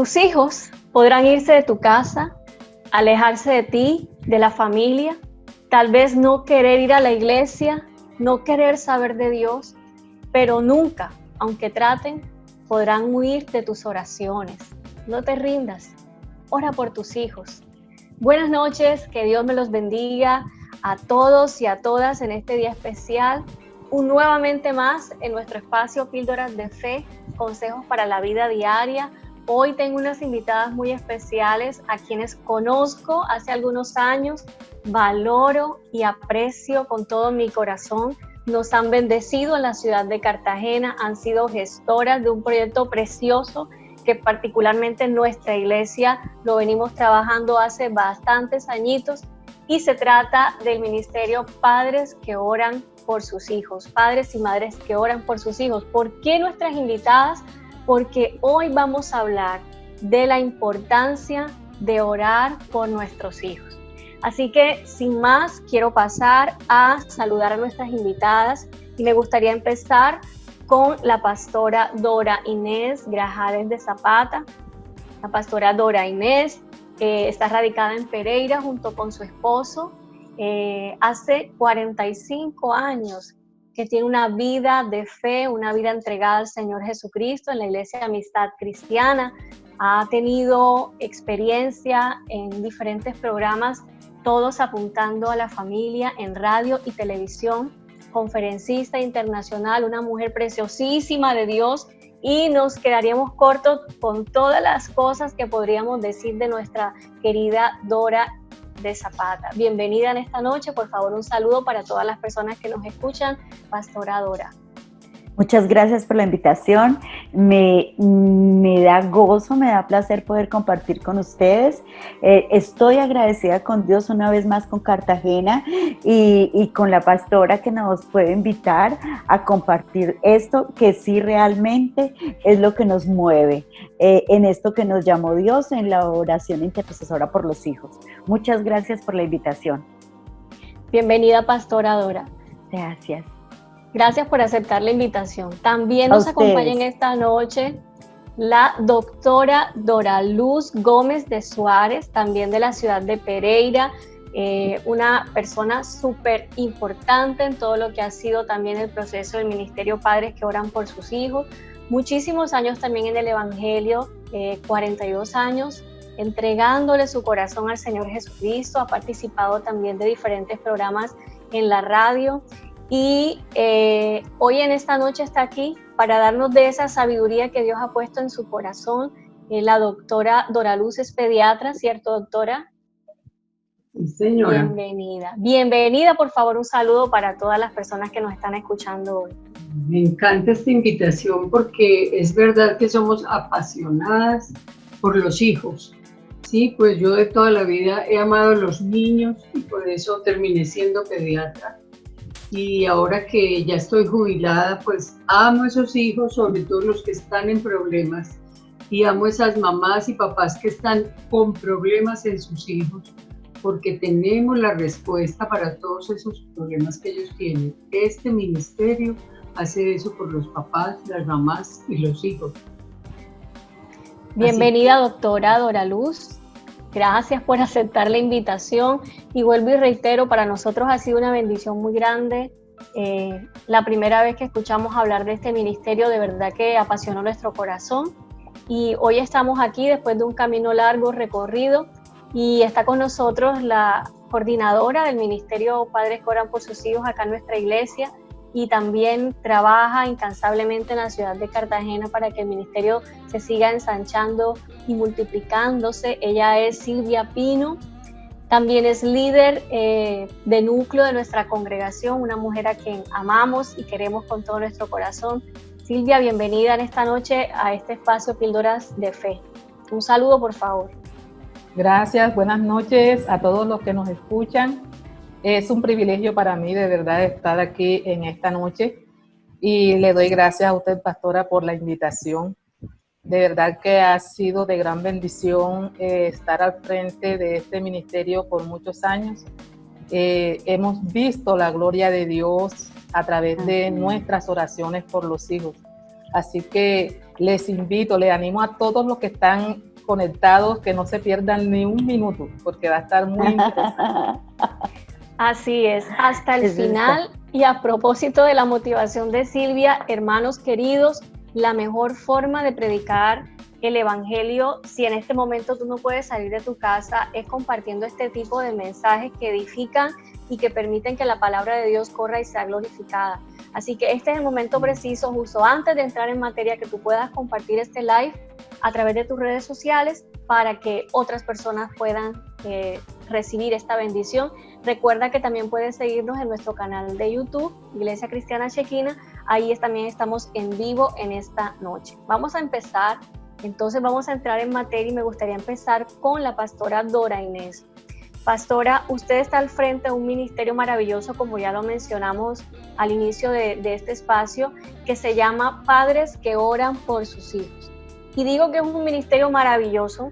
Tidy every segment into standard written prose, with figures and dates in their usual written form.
Tus hijos podrán irse de tu casa, alejarse de ti, de la familia, tal vez no querer ir a la iglesia, no querer saber de Dios, pero nunca, aunque traten, podrán huir de tus oraciones. No te rindas, ora por tus hijos. Buenas noches, que Dios me los bendiga a todos y a todas en este día especial. Nuevamente más en nuestro espacio Píldoras de Fe, consejos para la vida diaria. Hoy tengo unas invitadas muy especiales a quienes conozco hace algunos años, valoro y aprecio con todo mi corazón. Nos han bendecido en la ciudad de Cartagena, han sido gestoras de un proyecto precioso que particularmente en nuestra iglesia lo venimos trabajando hace bastantes añitos, y se trata del ministerio Padres que Oran por sus Hijos, padres y madres que oran por sus hijos. ¿Por qué nuestras invitadas? Porque hoy vamos a hablar de la importancia de orar por nuestros hijos. Así que, sin más, quiero pasar a saludar a nuestras invitadas y me gustaría empezar con la pastora Dora Inés Grajales de Zapata. La pastora Dora Inés está radicada en Pereira junto con su esposo. Hace 45 años que tiene una vida de fe, una vida entregada al Señor Jesucristo en la Iglesia de Amistad Cristiana. Ha tenido experiencia en diferentes programas, todos apuntando a la familia en radio y televisión, conferencista internacional, una mujer preciosísima de Dios, y nos quedaríamos cortos con todas las cosas que podríamos decir de nuestra querida Dora de Zapata. Bienvenida en esta noche, por favor un saludo para todas las personas que nos escuchan, pastora Dora. Muchas gracias por la invitación, me da gozo, me da placer poder compartir con ustedes. Estoy agradecida con Dios una vez más, con Cartagena y con la pastora que nos puede invitar a compartir esto que sí realmente es lo que nos mueve, en esto que nos llamó Dios, en la oración intercesora por los hijos. Muchas gracias por la invitación. Bienvenida, pastora Dora. Gracias. Gracias por aceptar la invitación. También nos acompaña en esta noche la doctora Doraluz Gómez de Suárez, también de la ciudad de Pereira, una persona súper importante en todo lo que ha sido también el proceso del ministerio Padres que Oran por sus Hijos. Muchísimos años también en el Evangelio, 42 años, entregándole su corazón al Señor Jesucristo. Ha participado también de diferentes programas en la radio. Y hoy en esta noche está aquí para darnos de esa sabiduría que Dios ha puesto en su corazón. La doctora Doraluz es pediatra, ¿cierto, doctora? Sí, señora. Bienvenida. Bienvenida, por favor, un saludo para todas las personas que nos están escuchando hoy. Me encanta esta invitación porque es verdad que somos apasionadas por los hijos. Sí, pues yo de toda la vida he amado a los niños y por eso terminé siendo pediatra. Y ahora que ya estoy jubilada, pues amo a esos hijos, sobre todo los que están en problemas, y amo a esas mamás y papás que están con problemas en sus hijos, porque tenemos la respuesta para todos esos problemas que ellos tienen. Este ministerio hace eso por los papás, las mamás y los hijos. Bienvenida, doctora Doraluz. Gracias por aceptar la invitación y vuelvo y reitero, para nosotros ha sido una bendición muy grande. La primera vez que escuchamos hablar de este ministerio, de verdad que apasionó nuestro corazón, y hoy estamos aquí después de un camino largo recorrido y está con nosotros la coordinadora del ministerio Padres que Oran por sus Hijos acá en nuestra iglesia, y también trabaja incansablemente en la ciudad de Cartagena para que el ministerio se siga ensanchando y multiplicándose. Ella es Silvia Pino, también es líder de núcleo de nuestra congregación, una mujer a quien amamos y queremos con todo nuestro corazón. Silvia, bienvenida en esta noche a este espacio Píldoras de Fe. Un saludo, por favor. Gracias, buenas noches a todos los que nos escuchan. Es un privilegio para mí de verdad estar aquí en esta noche y le doy gracias a usted, pastora, por la invitación. De verdad que ha sido de gran bendición estar al frente de este ministerio por muchos años. Hemos visto la gloria de Dios a través de nuestras oraciones por los hijos. Así que les invito, les animo a todos los que están conectados, que no se pierdan ni un minuto, porque va a estar muy interesante. Así es, hasta el final. Y a propósito de la motivación de Silvia, hermanos queridos, la mejor forma de predicar el evangelio, si en este momento tú no puedes salir de tu casa, es compartiendo este tipo de mensajes que edifican y que permiten que la palabra de Dios corra y sea glorificada. Así que este es el momento preciso, justo antes de entrar en materia, que tú puedas compartir este live a través de tus redes sociales para que otras personas puedan recibir esta bendición. Recuerda que también puedes seguirnos en nuestro canal de YouTube, Iglesia Cristiana Shekinah. Ahí también estamos en vivo en esta noche. Vamos a empezar, entonces vamos a entrar en materia y me gustaría empezar con la pastora Dora Inés. Pastora, usted está al frente de un ministerio maravilloso, como ya lo mencionamos al inicio de este espacio, que se llama Padres que Oran por sus Hijos. Y digo que es un ministerio maravilloso.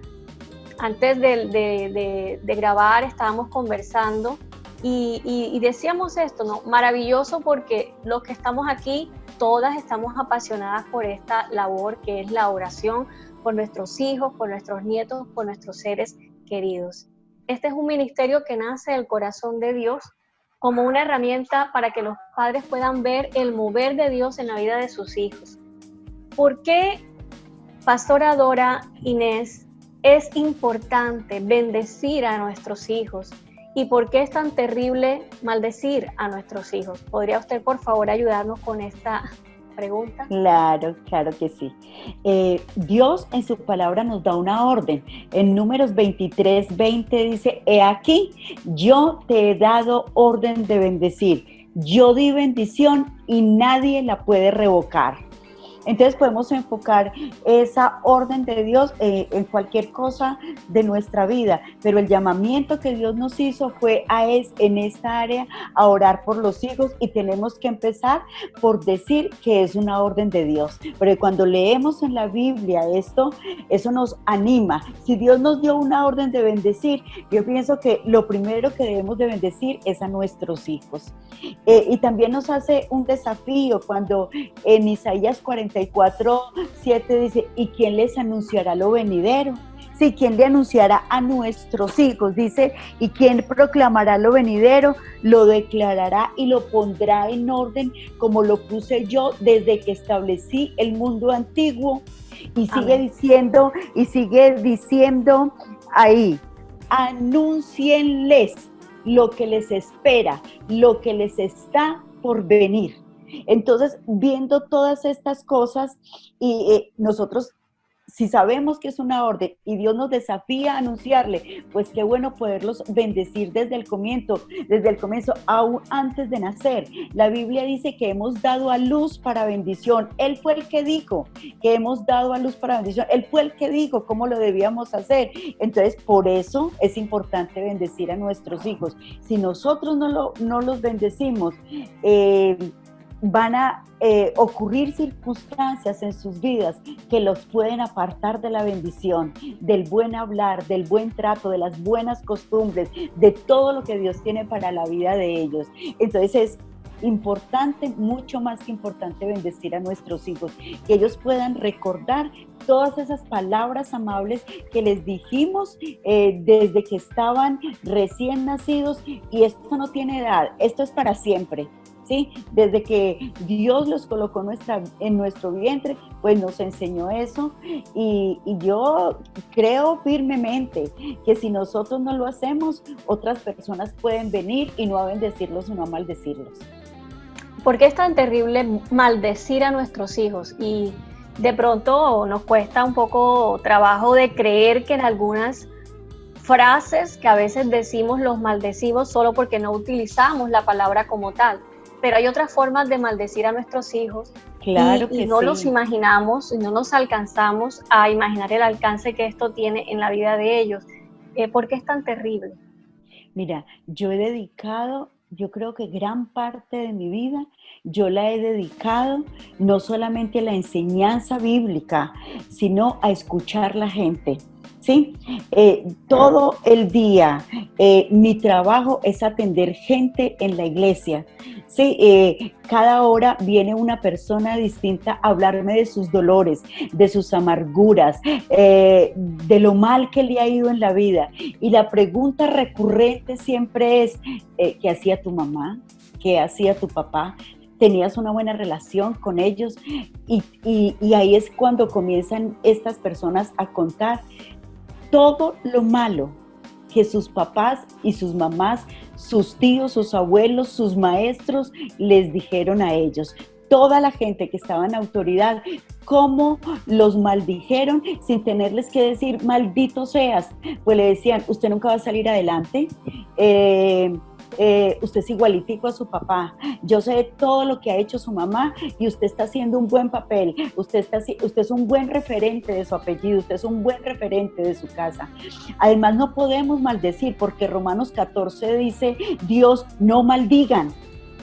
Antes de grabar estábamos conversando y decíamos esto, ¿no? Maravilloso, porque los que estamos aquí, todas estamos apasionadas por esta labor que es la oración por nuestros hijos, por nuestros nietos, por nuestros seres queridos. Este es un ministerio que nace del corazón de Dios como una herramienta para que los padres puedan ver el mover de Dios en la vida de sus hijos. ¿Por qué, pastora Dora Inés, es importante bendecir a nuestros hijos? ¿Y por qué es tan terrible maldecir a nuestros hijos? ¿Podría usted, por favor, ayudarnos con esta pregunta? Claro, claro que sí. Dios en su palabra nos da una orden. En Números 23:20 dice: he aquí, yo te he dado orden de bendecir. Yo di bendición y nadie la puede revocar. Entonces podemos enfocar esa orden de Dios en cualquier cosa de nuestra vida, pero el llamamiento que Dios nos hizo fue en esta área a orar por los hijos, y tenemos que empezar por decir que es una orden de Dios, porque cuando leemos en la Biblia esto, eso nos anima. Si Dios nos dio una orden de bendecir, yo pienso que lo primero que debemos de bendecir es a nuestros hijos. Y también nos hace un desafío cuando en Isaías 44:7 dice: ¿y quién les anunciará lo venidero? Sí, ¿quién le anunciará a nuestros hijos? Dice: ¿y quién proclamará lo venidero? Lo declarará y lo pondrá en orden, como lo puse yo desde que establecí el mundo antiguo. Y sigue diciendo ahí: anúncienles lo que les espera, lo que les está por venir. Entonces, viendo todas estas cosas, y nosotros, si sabemos que es una orden y Dios nos desafía a anunciarle, pues qué bueno poderlos bendecir desde el comienzo, aún antes de nacer. La Biblia dice que hemos dado a luz para bendición. Él fue el que dijo que hemos dado a luz para bendición. Él fue el que dijo cómo lo debíamos hacer. Entonces, por eso es importante bendecir a nuestros hijos. Si nosotros no los bendecimos, van a ocurrir circunstancias en sus vidas que los pueden apartar de la bendición, del buen hablar, del buen trato, de las buenas costumbres, de todo lo que Dios tiene para la vida de ellos. Entonces es importante, mucho más que importante, bendecir a nuestros hijos, que ellos puedan recordar todas esas palabras amables que les dijimos desde que estaban recién nacidos. Y esto no tiene edad, esto es para siempre. ¿Sí? Desde que Dios los colocó en nuestro vientre, pues nos enseñó eso, y yo creo firmemente que si nosotros no lo hacemos, otras personas pueden venir y no a bendecirlos, sino a maldecirlos. ¿Por qué es tan terrible maldecir a nuestros hijos? Y de pronto nos cuesta un poco trabajo de creer que en algunas frases que a veces decimos los maldecimos solo porque no utilizamos la palabra como tal. Pero hay otras formas de maldecir a nuestros hijos, claro, y no sí. los imaginamos, y no nos alcanzamos a imaginar el alcance que esto tiene en la vida de ellos. ¿Por qué es tan terrible? Mira, yo creo que gran parte de mi vida, yo la he dedicado no solamente a la enseñanza bíblica, sino a escuchar la gente. ¿sí? Todo el día mi trabajo es atender gente en la iglesia, ¿sí? Cada hora viene una persona distinta a hablarme de sus dolores, de sus amarguras, de lo mal que le ha ido en la vida. Y la pregunta recurrente siempre es, ¿qué hacía tu mamá? ¿Qué hacía tu papá? ¿Tenías una buena relación con ellos? Y ahí es cuando comienzan estas personas a contar todo lo malo que sus papás y sus mamás, sus tíos, sus abuelos, sus maestros les dijeron a ellos. Toda la gente que estaba en autoridad, cómo los maldijeron sin tenerles que decir, maldito seas. Pues le decían, usted nunca va a salir adelante, usted es igualitico a su papá, yo sé todo lo que ha hecho su mamá y usted está haciendo un buen papel, usted es un buen referente de su apellido, usted es un buen referente de su casa. Además no podemos maldecir porque Romanos 14 dice, Dios, no maldigan.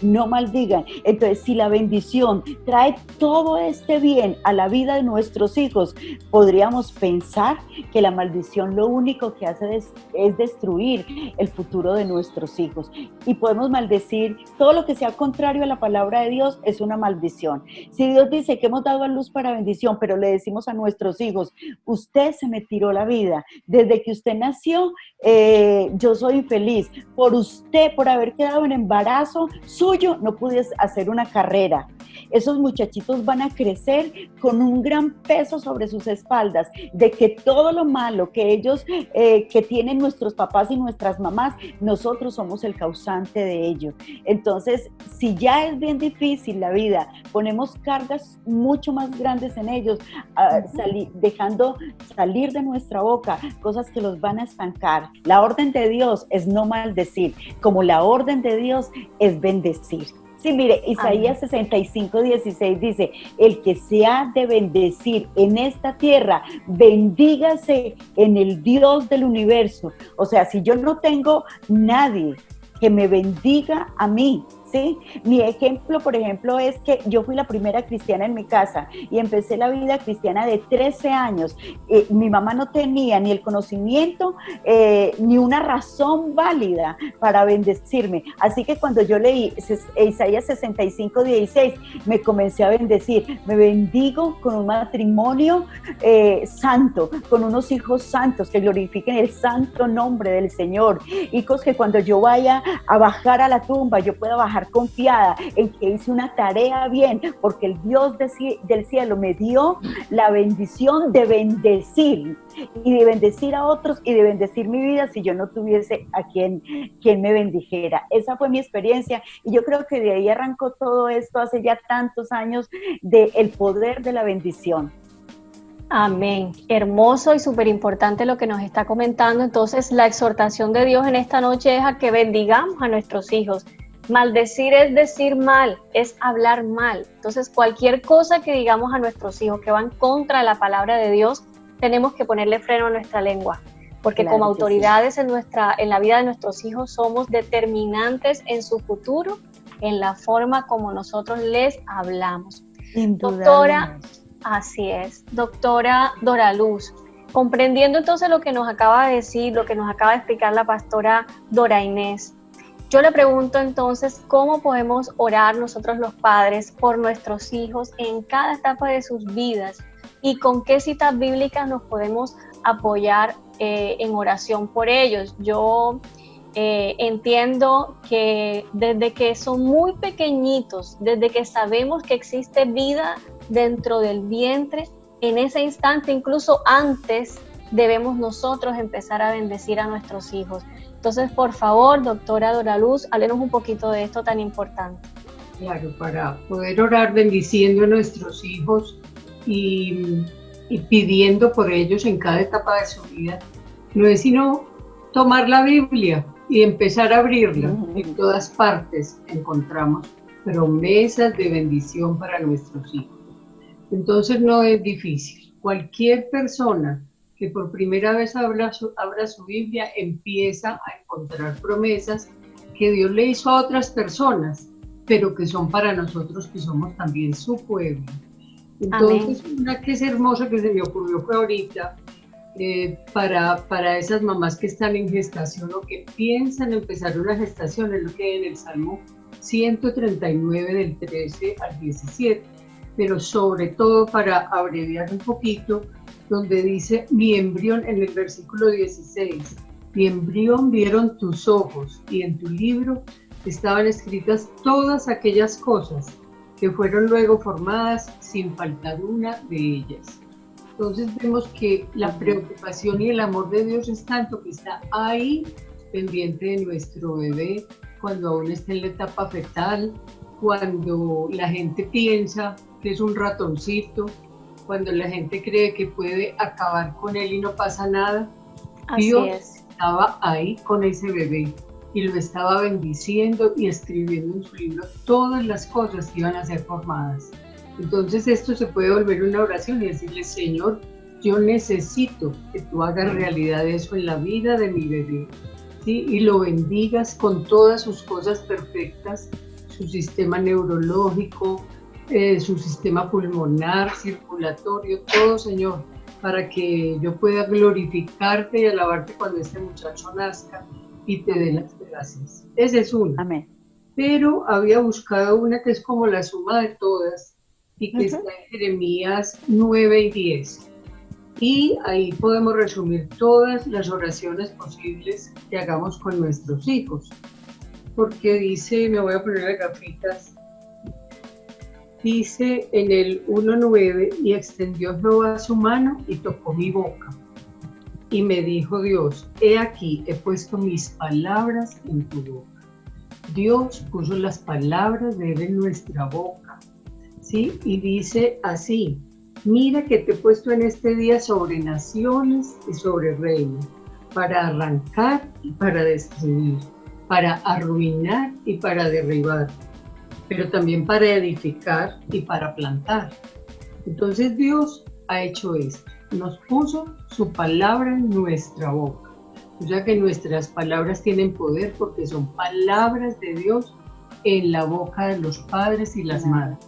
No maldigan. Entonces, si la bendición trae todo este bien a la vida de nuestros hijos, podríamos pensar que la maldición lo único que hace es destruir el futuro de nuestros hijos. Y podemos maldecir todo lo que sea contrario a la palabra de Dios, es una maldición. Si Dios dice que hemos dado a luz para bendición, pero le decimos a nuestros hijos, usted se me tiró la vida, desde que usted nació, yo soy infeliz, por usted, por haber quedado en embarazo suyo, no pude hacer una carrera. Esos muchachitos van a crecer con un gran peso sobre sus espaldas, de que todo lo malo que ellos, que tienen nuestros papás y nuestras mamás, nosotros somos el causante de ello. Entonces, si ya es bien difícil la vida, ponemos cargas mucho más grandes en ellos, dejando salir de nuestra boca cosas que los van a estancar. La orden de Dios es no maldecir, como la orden de Dios es bendecir. Sí, mire, Isaías 65:16 dice, el que se ha de bendecir en esta tierra, bendígase en el Dios del universo. O sea, si yo no tengo nadie que me bendiga a mí, ¿sí? Mi ejemplo, por ejemplo, es que yo fui la primera cristiana en mi casa y empecé la vida cristiana de 13 años. Mi mamá no tenía ni el conocimiento ni una razón válida para bendecirme. Así que cuando yo leí Isaías 65:16, me comencé a bendecir. Me bendigo con un matrimonio santo, con unos hijos santos que glorifiquen el santo nombre del Señor. Hijos que cuando yo vaya a bajar a la tumba, yo pueda bajar confiada en que hice una tarea bien, porque el Dios del cielo me dio la bendición de bendecir y de bendecir a otros y de bendecir mi vida si yo no tuviese a quien me bendijera. Esa fue mi experiencia y yo creo que de ahí arrancó todo esto hace ya tantos años del poder de la bendición. Amén. Hermoso y súper importante lo que nos está comentando. Entonces, la exhortación de Dios en esta noche es a que bendigamos a nuestros hijos. Maldecir es decir mal, es hablar mal. Entonces, cualquier cosa que digamos a nuestros hijos que van contra la palabra de Dios, tenemos que ponerle freno a nuestra lengua. Porque claro, como autoridades sí, en la vida de nuestros hijos somos determinantes en su futuro, en la forma como nosotros les hablamos. Doctora, así es. Doctora Doraluz, comprendiendo entonces lo que nos acaba de decir, lo que nos acaba de explicar la pastora Dora Inés, yo le pregunto entonces, ¿cómo podemos orar nosotros los padres por nuestros hijos en cada etapa de sus vidas? ¿Y con qué citas bíblicas nos podemos apoyar en oración por ellos? Yo entiendo que desde que son muy pequeñitos, desde que sabemos que existe vida dentro del vientre, en ese instante, incluso antes, debemos nosotros empezar a bendecir a nuestros hijos. Entonces, por favor, doctora Doraluz, háblenos un poquito de esto tan importante. Claro, para poder orar bendiciendo a nuestros hijos y pidiendo por ellos en cada etapa de su vida, no es sino tomar la Biblia y empezar a abrirla. En todas partes encontramos promesas de bendición para nuestros hijos. Entonces no es difícil. Cualquier persona que por primera vez abra su Biblia empieza a encontrar promesas que Dios le hizo a otras personas, pero que son para nosotros que somos también su pueblo. Entonces, amén. Una que es hermosa que se me ocurrió fue ahorita, para esas mamás que están en gestación o que piensan empezar una gestación, es lo que hay en el Salmo 139 del 13 al 17, pero sobre todo para abreviar un poquito, donde dice mi embrión en el versículo 16, mi embrión vieron tus ojos y en tu libro estaban escritas todas aquellas cosas que fueron luego formadas sin faltar una de ellas. Entonces vemos que la preocupación y el amor de Dios es tanto que está ahí pendiente de nuestro bebé cuando aún está en la etapa fetal, cuando la gente piensa que es un ratoncito, cuando la gente cree que puede acabar con él y no pasa nada. Así Dios es. estaba ahí con ese bebé y lo estaba bendiciendo y escribiendo en su libro todas las cosas que iban a ser formadas. Entonces esto se puede volver una oración y decirle, Señor, yo necesito que tú hagas realidad eso en la vida de mi bebé, ¿sí? Y lo bendigas con todas sus cosas perfectas, su sistema neurológico, su sistema pulmonar, circulatorio, todo, Señor, para que yo pueda glorificarte y alabarte cuando este muchacho nazca y te dé las gracias. Ese es uno. Amén. Pero había buscado una que es como la suma de todas y que está en Jeremías 9 y 10. Y ahí podemos resumir todas las oraciones posibles que hagamos con nuestros hijos. Porque dice, me voy a poner las gafitas, dice en el 1:9, y extendió Jehová su mano y tocó mi boca. Y me dijo Dios, he aquí, he puesto mis palabras en tu boca. Dios puso las palabras de Él en nuestra boca, ¿sí? Y dice así, mira que te he puesto en este día sobre naciones y sobre reinos, para arrancar y para destruir, para arruinar y para derribar, pero también para edificar y para plantar. Entonces Dios ha hecho esto, nos puso su palabra en nuestra boca. O sea que nuestras palabras tienen poder porque son palabras de Dios en la boca de los padres y las madres.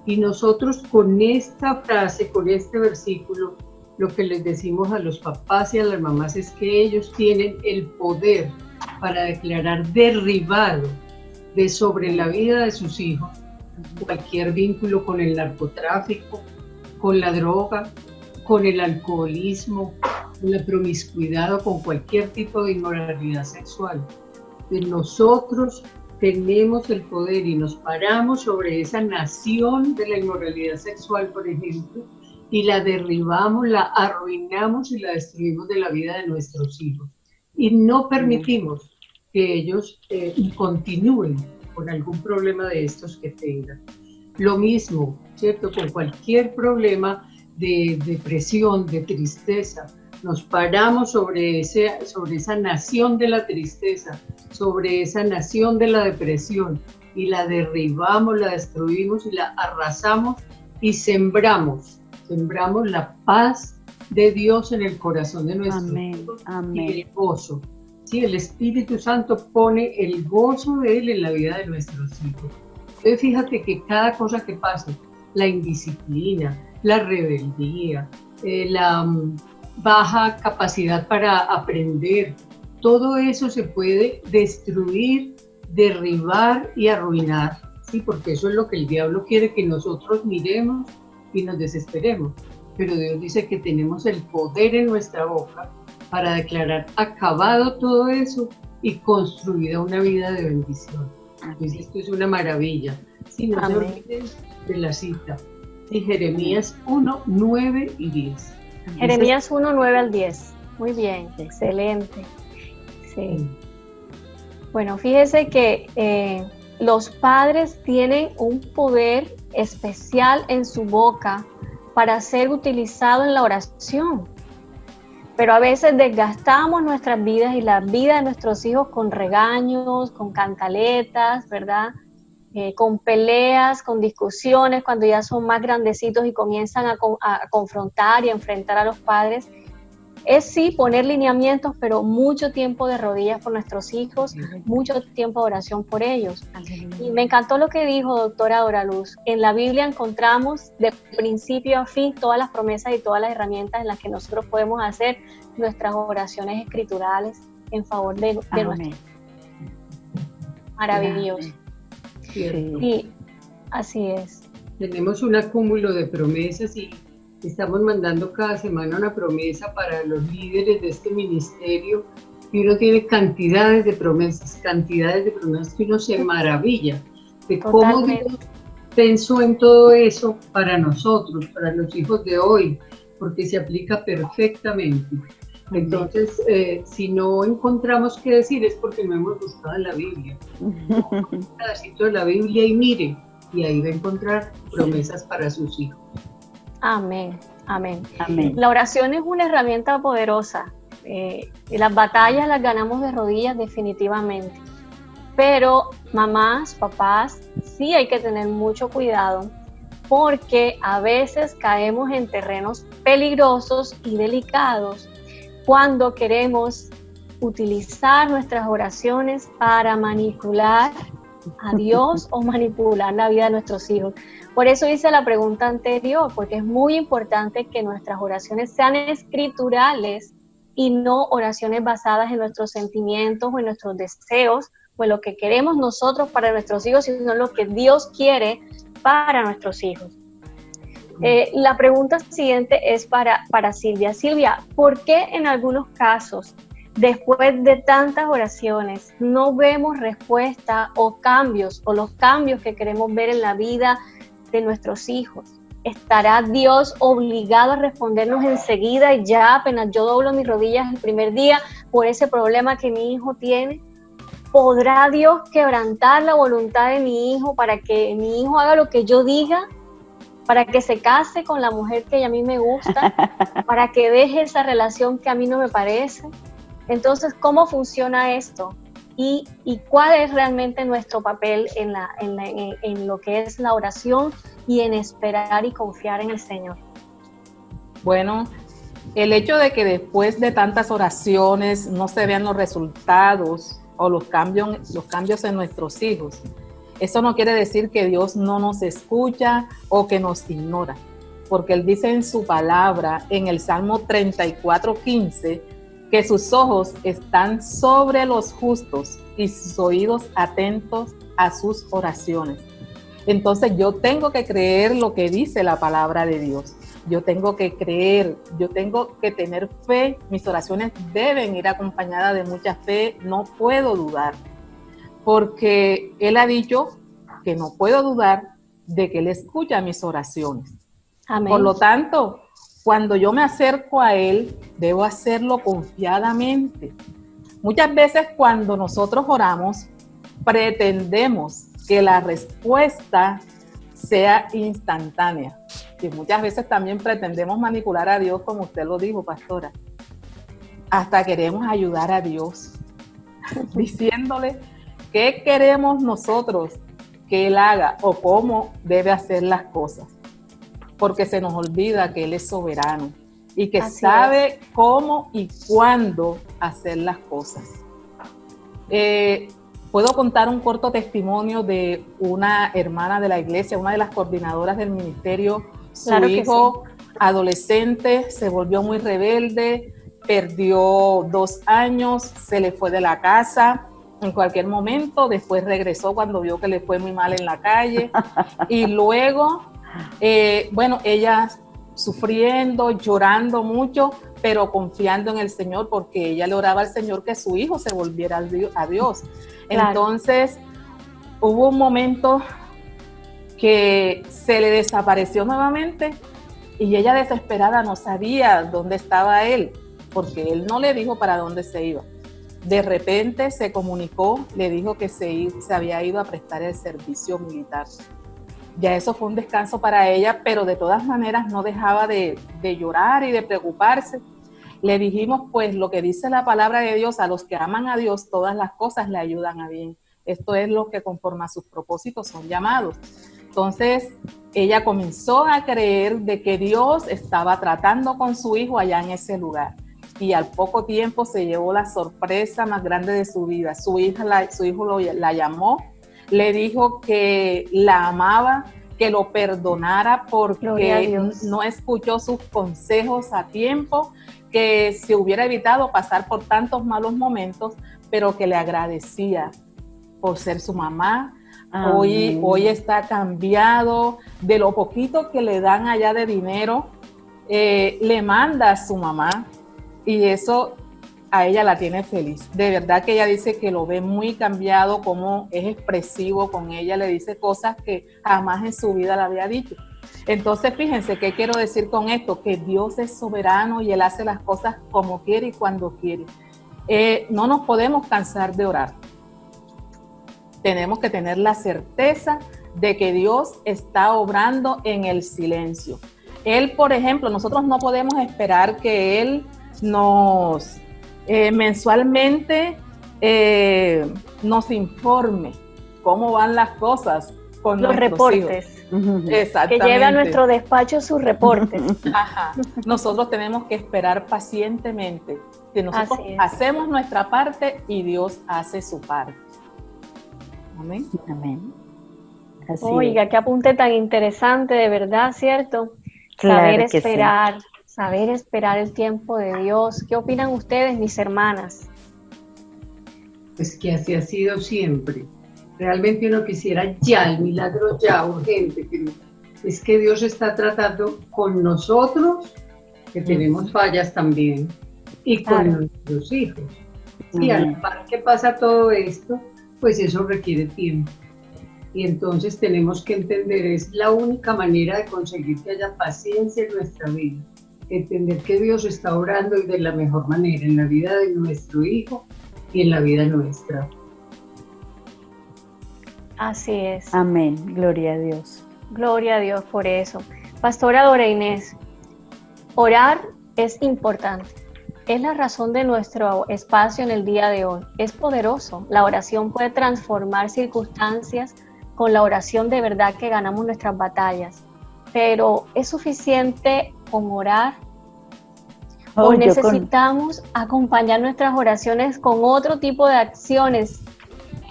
Y nosotros con esta frase, con este versículo, lo que les decimos a los papás y a las mamás es que ellos tienen el poder para declarar derribado de sobre la vida de sus hijos cualquier vínculo con el narcotráfico, con la droga, con el alcoholismo, con la promiscuidad o con cualquier tipo de inmoralidad sexual. Nosotros tenemos el poder y nos paramos sobre esa nación de la inmoralidad sexual, por ejemplo, y la derribamos, la arruinamos y la destruimos de la vida de nuestros hijos. Y no permitimos que ellos continúen con algún problema de estos que tengan. Lo mismo, ¿cierto? Con cualquier problema de depresión, de tristeza, nos paramos sobre esa nación de la tristeza, sobre esa nación de la depresión y la derribamos, la destruimos y la arrasamos y sembramos la paz de Dios en el corazón de nuestros hijos y el gozo. Sí, el Espíritu Santo pone el gozo de Él en la vida de nuestros hijos. Entonces fíjate que cada cosa que pasa, la indisciplina, la rebeldía, la baja capacidad para aprender, todo eso se puede destruir, derribar y arruinar, ¿sí? Porque eso es lo que el diablo quiere que nosotros miremos y nos desesperemos. Pero Dios dice que tenemos el poder en nuestra boca para declarar acabado todo eso y construida una vida de bendición. Entonces esto es una maravilla. Si no se olviden de la cita, de Jeremías 1, 9 y 10. Jeremías 1, 9 al 10. Muy bien, excelente. Sí. Bueno, fíjese que los padres tienen un poder especial en su boca para ser utilizado en la oración. Pero a veces desgastamos nuestras vidas y la vida de nuestros hijos con regaños, con cantaletas, ¿verdad? Con peleas, con discusiones, cuando ya son más grandecitos y comienzan a confrontar y a enfrentar a los padres. es sí poner lineamientos, pero mucho tiempo de rodillas por nuestros hijos, mucho tiempo de oración por ellos. Y me encantó lo que dijo doctora Doraluz. En la Biblia encontramos de principio a fin todas las promesas y todas las herramientas en las que nosotros podemos hacer nuestras oraciones escriturales en favor de nuestros. Maravilloso. Sí, así es. Tenemos un acúmulo de promesas y estamos mandando cada semana una promesa para los líderes de este ministerio y uno tiene cantidades de promesas que uno se maravilla de cómo Dios pensó en todo eso para nosotros, para los hijos de hoy, porque se aplica perfectamente. Entonces, si no encontramos qué decir es porque no hemos buscado en la Biblia. Un pedacito de la Biblia y mire, y ahí va a encontrar promesas para sus hijos. Amén, amén. Amén. La oración es una herramienta poderosa. Las batallas las ganamos de rodillas definitivamente. Pero mamás, papás, sí hay que tener mucho cuidado porque a veces caemos en terrenos peligrosos y delicados cuando queremos utilizar nuestras oraciones para manipular a Dios o manipular la vida de nuestros hijos. Por eso hice la pregunta anterior, porque es muy importante que nuestras oraciones sean escriturales y no oraciones basadas en nuestros sentimientos o en nuestros deseos o en lo que queremos nosotros para nuestros hijos, sino en lo que Dios quiere para nuestros hijos. La pregunta siguiente es para Silvia. Silvia, ¿por qué en algunos casos, después de tantas oraciones, no vemos respuesta o cambios, o los cambios que queremos ver en la vida de nuestros hijos? ¿Estará Dios obligado a respondernos enseguida y ya apenas yo doblo mis rodillas el primer día por ese problema que mi hijo tiene? ¿Podrá Dios quebrantar la voluntad de mi hijo para que mi hijo haga lo que yo diga? ¿Para que se case con la mujer que a mí me gusta? ¿Para que deje esa relación que a mí no me parece? Entonces, ¿cómo funciona esto? ¿Y cuál es realmente nuestro papel en lo que es la oración y en esperar y confiar en el Señor? Bueno, el hecho de que después de tantas oraciones no se vean los resultados o los cambios en nuestros hijos, eso no quiere decir que Dios no nos escucha o que nos ignora, porque Él dice en su palabra, en el Salmo 34:15, que sus ojos están sobre los justos y sus oídos atentos a sus oraciones. Entonces yo tengo que creer lo que dice la palabra de Dios. Yo tengo que creer, yo tengo que tener fe. Mis oraciones deben ir acompañadas de mucha fe. No puedo dudar, porque Él ha dicho que no puedo dudar de que Él escucha mis oraciones. Amén. Por lo tanto, cuando yo me acerco a Él, debo hacerlo confiadamente. Muchas veces cuando nosotros oramos, pretendemos que la respuesta sea instantánea. Y muchas veces también pretendemos manipular a Dios, como usted lo dijo, pastora. Hasta queremos ayudar a Dios, diciéndole qué queremos nosotros que Él haga o cómo debe hacer las cosas. Porque se nos olvida que Él es soberano y que así sabe cómo y cuándo hacer las cosas. Puedo contar un corto testimonio de una hermana de la iglesia, una de las coordinadoras del ministerio. Su hijo adolescente se volvió muy rebelde, perdió 2 años, se le fue de la casa en cualquier momento, después regresó cuando vio que le fue muy mal en la calle y luego, ella sufriendo, llorando mucho, pero confiando en el Señor porque ella le oraba al Señor que su hijo se volviera a Dios. Claro. Entonces, hubo un momento que se le desapareció nuevamente y ella desesperada no sabía dónde estaba él, porque él no le dijo para dónde se iba. De repente se comunicó, le dijo que se había ido a prestar el servicio militar. Ya eso fue un descanso para ella, pero de todas maneras no dejaba de llorar y de preocuparse. Le dijimos, pues, lo que dice la palabra de Dios, a los que aman a Dios, todas las cosas le ayudan a bien. Esto es lo que conforme a sus propósitos son llamados. Entonces, ella comenzó a creer de que Dios estaba tratando con su hijo allá en ese lugar. y al poco tiempo se llevó la sorpresa más grande de su vida. Su hijo la llamó, le dijo que la amaba, que lo perdonara porque no escuchó sus consejos a tiempo, que se hubiera evitado pasar por tantos malos momentos, pero que le agradecía por ser su mamá. Hoy está cambiado. De lo poquito que le dan allá de dinero, le manda a su mamá, y eso a ella la tiene feliz. De verdad que ella dice que lo ve muy cambiado, como es expresivo con ella, le dice cosas que jamás en su vida le había dicho. Entonces, fíjense, ¿qué quiero decir con esto? Que Dios es soberano y Él hace las cosas como quiere y cuando quiere. No nos podemos cansar de orar. Tenemos que tener la certeza de que Dios está obrando en el silencio. Él, por ejemplo, nosotros no podemos esperar que Él nos mensualmente nos informe cómo van las cosas con los reportes. Exactamente. Que lleve a nuestro despacho sus reportes. Ajá. Nosotros tenemos que esperar pacientemente. Que nosotros hacemos nuestra parte y Dios hace su parte. Amén. Amén. Oiga, qué apunte tan interesante, de verdad, ¿cierto? Claro, saber esperar el tiempo de Dios. ¿Qué opinan ustedes, mis hermanas? Pues que así ha sido siempre. Realmente uno quisiera ya, el milagro ya, urgente, pero es que Dios está tratando con nosotros, que tenemos fallas también, y con nuestros hijos. Y al par que pasa todo esto, pues eso requiere tiempo. Y entonces tenemos que entender, es la única manera de conseguir que haya paciencia en nuestra vida. Entender que Dios está obrando y de la mejor manera en la vida de nuestro hijo y en la vida nuestra. Así es. Amén, gloria a Dios. Gloria a Dios por eso. Pastora Dora Inés, orar es importante. Es la razón de nuestro espacio en el día de hoy. Es poderoso. La oración puede transformar circunstancias. Con la oración de verdad que ganamos nuestras batallas. Pero ¿es suficiente con orar? ¿O necesitamos acompañar nuestras oraciones con otro tipo de acciones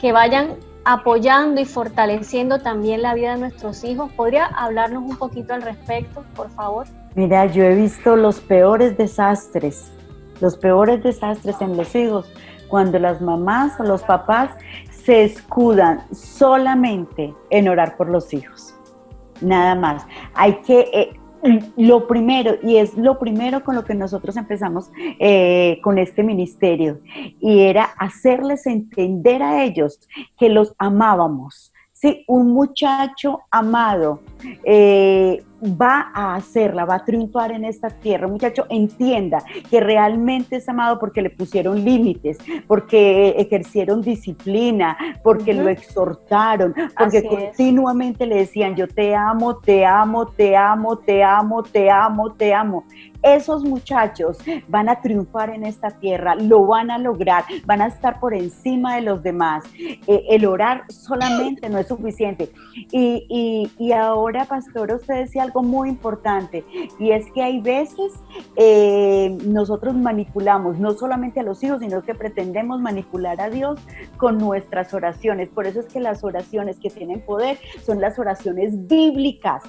que vayan apoyando y fortaleciendo también la vida de nuestros hijos? ¿Podría hablarnos un poquito al respecto, por favor? Mira, yo he visto los peores desastres en los hijos, cuando las mamás o los papás se escudan solamente en orar por los hijos, nada más. Hay que, lo primero, y es lo primero con lo que nosotros empezamos con este ministerio, y era hacerles entender a ellos que los amábamos. Sí, un muchacho amado va a hacerla, va a triunfar en esta tierra. Un muchacho entienda que realmente es amado porque le pusieron límites, porque ejercieron disciplina, porque lo exhortaron, porque continuamente le decían: yo te amo, te amo, te amo, te amo, te amo, te amo. Esos muchachos van a triunfar en esta tierra, lo van a lograr, van a estar por encima de los demás. El orar solamente no es suficiente. Y ahora, pastora, usted decía algo muy importante, y es que hay veces nosotros manipulamos no solamente a los hijos, sino que pretendemos manipular a Dios con nuestras oraciones. Por eso es que las oraciones que tienen poder son las oraciones bíblicas.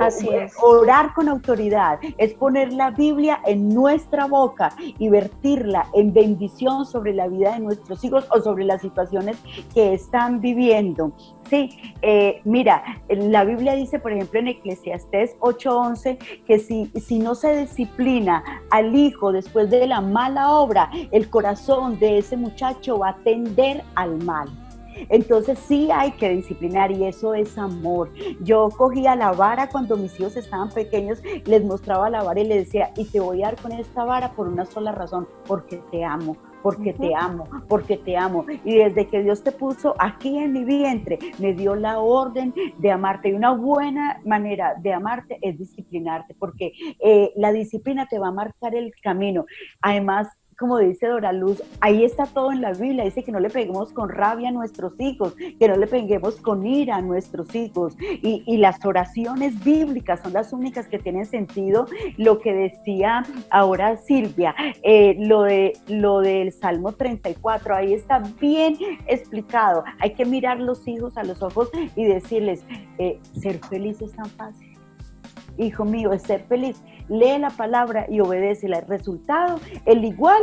Así es. Orar con autoridad es poner la Biblia en nuestra boca y vertirla en bendición sobre la vida de nuestros hijos o sobre las situaciones que están viviendo. Sí, mira, la Biblia dice, por ejemplo, en Eclesiastés 8:11, que si no se disciplina al hijo después de la mala obra, el corazón de ese muchacho va a tender al mal. Entonces sí hay que disciplinar, y eso es amor. Yo cogía la vara cuando mis hijos estaban pequeños, les mostraba la vara y les decía: y te voy a dar con esta vara por una sola razón, porque te amo. Porque te amo, porque te amo. Y desde que Dios te puso aquí en mi vientre, me dio la orden de amarte. Y una buena manera de amarte es disciplinarte, porque la disciplina te va a marcar el camino. Además, como dice Dora Luz, ahí está todo en la Biblia, dice que no le peguemos con rabia a nuestros hijos, que no le peguemos con ira a nuestros hijos, y las oraciones bíblicas son las únicas que tienen sentido. Lo que decía ahora Silvia, lo del Salmo 34, ahí está bien explicado. Hay que mirar los hijos a los ojos y decirles, ser feliz es tan fácil. Hijo mío, es ser feliz. Lee la palabra y obedécela. El resultado, el igual,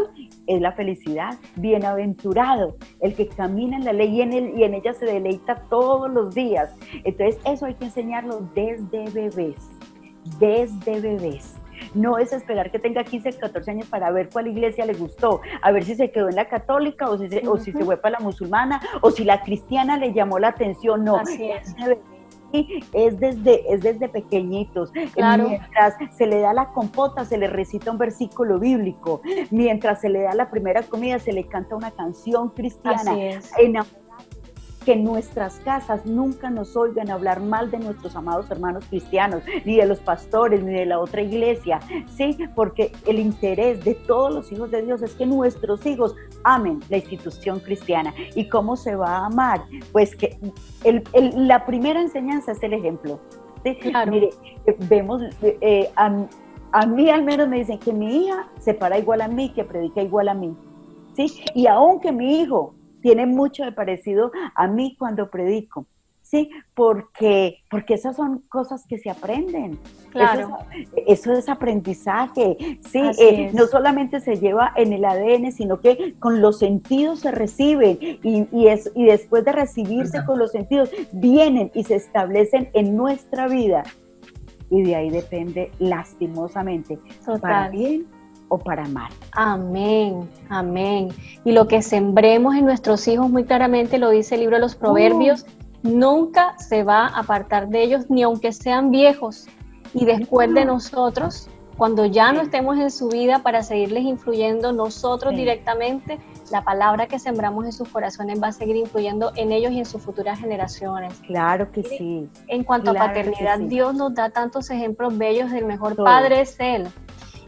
es la felicidad. Bienaventurado el que camina en la ley y en ella se deleita todos los días. Entonces, eso hay que enseñarlo desde bebés. Desde bebés. No es esperar que tenga 15, 14 años para ver cuál iglesia le gustó, a ver si se quedó en la católica o si se fue para la musulmana o si la cristiana le llamó la atención. No, es desde pequeñitos. Claro. Mientras se le da la compota, se le recita un versículo bíblico. Mientras se le da la primera comida, se le canta una canción cristiana. Así es. Que en nuestras casas nunca nos oigan hablar mal de nuestros amados hermanos cristianos, ni de los pastores, ni de la otra iglesia, ¿sí? Porque el interés de todos los hijos de Dios es que nuestros hijos amen la institución cristiana. ¿Y cómo se va a amar? Pues que la primera enseñanza es el ejemplo, ¿sí? Claro. Mire, vemos, a mí al menos me dicen que mi hija se para igual a mí, que predica igual a mí, ¿sí? Y aunque mi hijo tiene mucho de parecido a mí cuando predico, ¿sí? Porque esas son cosas que se aprenden. Claro. Eso es aprendizaje, ¿sí? No solamente se lleva en el ADN, sino que con los sentidos se reciben y después de recibirse con los sentidos, vienen y se establecen en nuestra vida. Y de ahí depende, lastimosamente, para bien o para mal. Amén, amén. Y lo que sembremos en nuestros hijos, muy claramente lo dice el libro de los Proverbios, nunca se va a apartar de ellos, ni aunque sean viejos. Y después de nosotros, cuando ya no estemos en su vida, para seguirles influyendo nosotros directamente, la palabra que sembramos en sus corazones va a seguir influyendo en ellos y en sus futuras generaciones. Claro que sí. En cuanto a paternidad, Dios nos da tantos ejemplos bellos, el mejor padre es Él.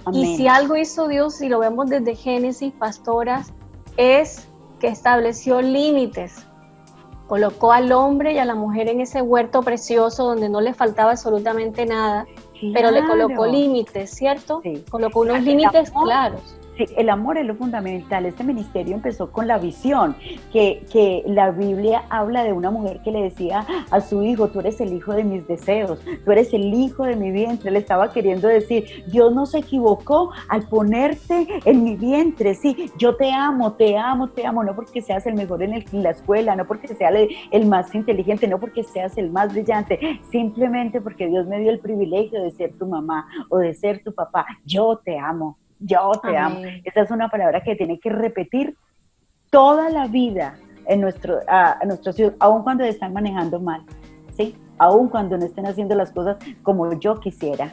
Amén. Y si algo hizo Dios, y lo vemos desde Génesis, pastoras, es que estableció límites. Colocó al hombre y a la mujer en ese huerto precioso donde no le faltaba absolutamente nada, pero le colocó límites, ¿cierto? Sí. Colocó unos límites claros. Sí, el amor es lo fundamental. Este ministerio empezó con la visión, que la Biblia habla de una mujer que le decía a su hijo, tú eres el hijo de mis deseos, tú eres el hijo de mi vientre. Le estaba queriendo decir, Dios no se equivocó al ponerte en mi vientre, sí, yo te amo, no porque seas el mejor en la escuela, no porque seas el más inteligente, no porque seas el más brillante, simplemente porque Dios me dio el privilegio de ser tu mamá o de ser tu papá. Yo te amo. Yo te amo. Esa es una palabra que tiene que repetir toda la vida en nuestros hijos, aun cuando están manejando mal, ¿sí? Aun cuando no estén haciendo las cosas como yo quisiera.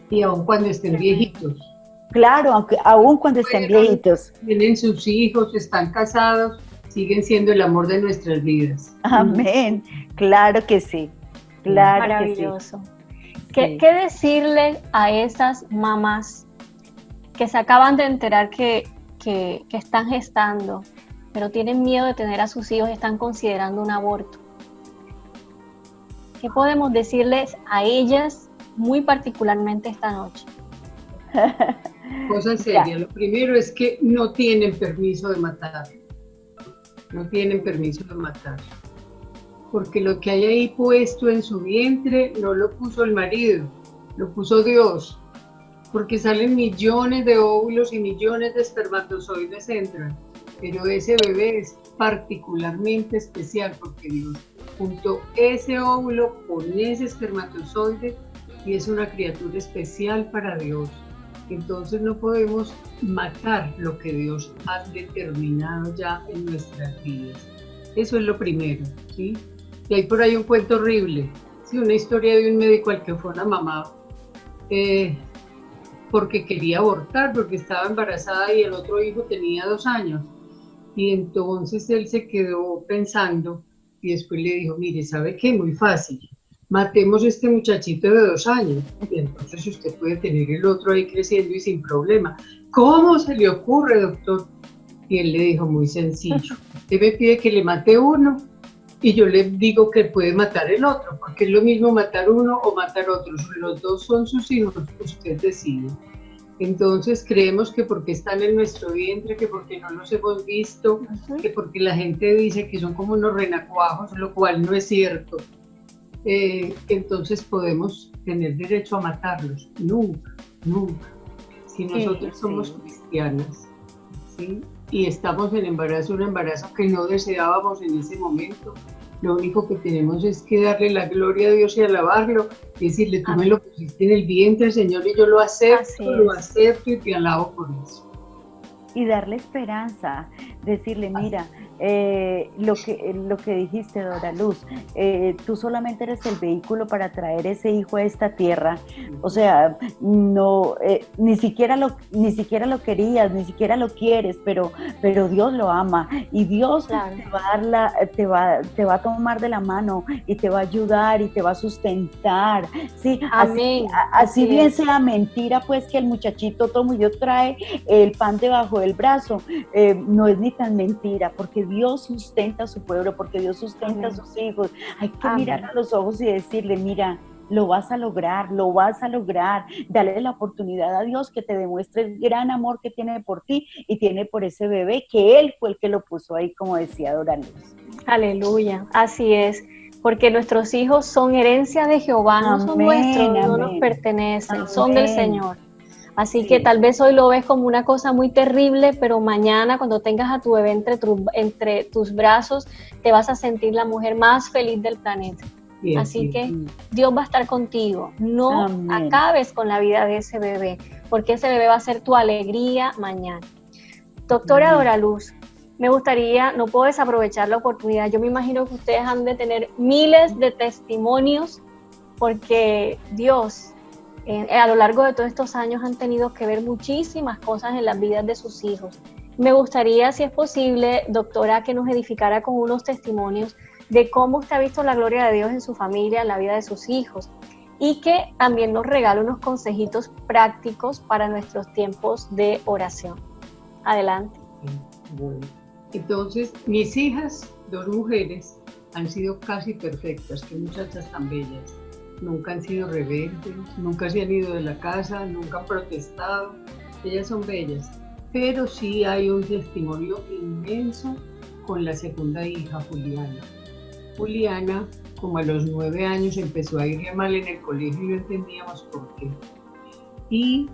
Y aun cuando estén viejitos. Claro, aun cuando estén viejitos. Tienen sus hijos, están casados, siguen siendo el amor de nuestras vidas. Amén. Claro que sí. Claro. Maravilloso. Que sí. ¿Qué decirle a esas mamás que se acaban de enterar que están gestando, pero tienen miedo de tener a sus hijos, están considerando un aborto? ¿Qué podemos decirles a ellas muy particularmente esta noche? Cosa seria. Lo primero es que no tienen permiso de matar. No tienen permiso de matar. Porque lo que hay ahí puesto en su vientre no lo puso el marido, lo puso Dios. Porque salen millones de óvulos y millones de espermatozoides entran, pero ese bebé es particularmente especial porque Dios juntó ese óvulo con ese espermatozoide y es una criatura especial para Dios. Entonces no podemos matar lo que Dios ha determinado ya en nuestras vidas. Eso es lo primero, ¿sí? Y hay por ahí un cuento horrible, ¿sí? Una historia de un médico al que fue una mamá porque quería abortar, porque estaba embarazada y el otro hijo tenía 2 años. Y entonces él se quedó pensando y después le dijo, mire, ¿sabe qué? Muy fácil. matemos este muchachito de 2 años, y entonces usted puede tener el otro ahí creciendo y sin problema. ¿Cómo se le ocurre, doctor? Y él le dijo, muy sencillo, usted me pide que le mate uno, y yo le digo que puede matar el otro, porque es lo mismo matar uno o matar otro, los dos son sus hijos, usted decide. Entonces creemos que porque están en nuestro vientre, que porque no los hemos visto, que porque la gente dice que son como unos renacuajos, lo cual no es cierto. Entonces podemos tener derecho a matarlos. Nunca, nunca. Si nosotros somos cristianas, ¿sí? Y estamos en embarazo, un embarazo que no deseábamos en ese momento, lo único que tenemos es que darle la gloria a Dios y alabarlo, y decirle, tú me lo pusiste en el vientre, Señor, y yo lo acepto y te alabo por eso. Y darle esperanza, decirle, mira, lo que dijiste, Dora Luz, tú solamente eres el vehículo para traer ese hijo a esta tierra. O sea, no, ni siquiera lo querías, ni siquiera lo quieres, pero Dios lo ama, y Dios te va a tomar de la mano y te va a ayudar y te va a sustentar. Sí, amén. Así bien sea mentira, pues, que el muchachito tomo yo trae el pan debajo del brazo, no es ni tan mentira, porque Dios sustenta a su pueblo, porque Dios sustenta a sus hijos. Hay que mirar a los ojos y decirle, mira, lo vas a lograr, dale la oportunidad a Dios que te demuestre el gran amor que tiene por ti y tiene por ese bebé, que Él fue el que lo puso ahí, como decía Dora Luz. Aleluya, así es, porque nuestros hijos son herencia de Jehová, no son nuestros, no nos pertenecen, son del Señor. Así que tal vez hoy lo ves como una cosa muy terrible, pero mañana cuando tengas a tu bebé entre tus brazos, te vas a sentir la mujer más feliz del planeta. Así que Dios va a estar contigo. No acabes con la vida de ese bebé, porque ese bebé va a ser tu alegría mañana. Doctora Dora Luz, me gustaría, no puedo desaprovechar la oportunidad, yo me imagino que ustedes han de tener miles de testimonios, porque Dios, a lo largo de todos estos años han tenido que ver muchísimas cosas en las vidas de sus hijos. Me gustaría, si es posible, doctora, que nos edificara con unos testimonios de cómo usted ha visto la gloria de Dios en su familia, en la vida de sus hijos, y que también nos regale unos consejitos prácticos para nuestros tiempos de oración. Adelante. Bueno, entonces, mis hijas, 2 mujeres, han sido casi perfectas, qué muchachas tan bellas. Nunca han sido rebeldes, nunca se han ido de la casa, nunca han protestado. Ellas son bellas, pero sí hay un testimonio inmenso con la segunda hija, Juliana. Juliana, como a los 9 años, empezó a irle mal en el colegio y no entendíamos por qué. Y